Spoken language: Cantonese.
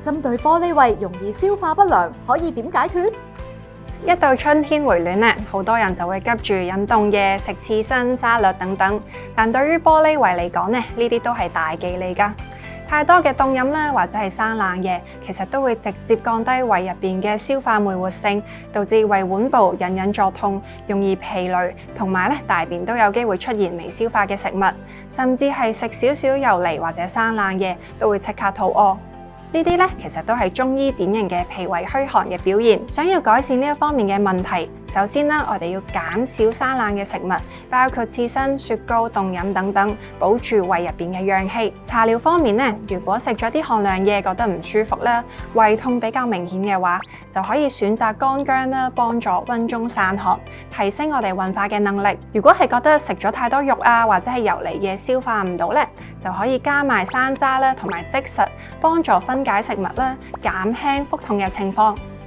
針對玻璃胃容易消化不良，可以點解決？一到春天回暖咧，好多人就會急住飲凍嘢、食刺身、沙律等等。但對於玻璃胃嚟講咧，呢啲都係大忌嚟㗎。太多嘅凍飲啦，或者係生冷嘢，其實都會直接降低胃入邊嘅消化酶活性，導致胃腕部隱隱作痛，容易疲累，同埋咧大便都有機會出現未消化嘅食物，甚至係食少少油膩或者生冷嘢都會即刻肚屙。呢啲咧其實都係中醫典型嘅脾胃虛寒嘅表現。想要改善呢一方面嘅問題，首先啦，我哋要減少生冷嘅食物，包括刺身、雪糕、凍飲等等，保住胃入邊嘅陽氣。茶療方面咧，如果食咗啲寒涼嘢覺得唔舒服啦，胃痛比較明顯嘅話，就可以選擇乾薑啦，幫助溫中散寒，提升我哋運化嘅能力。如果係覺得食咗太多肉啊，或者係油膩嘢消化唔到咧，就可以加埋山楂啦，同埋積實，幫助分解食物啦，減輕腹痛嘅情況。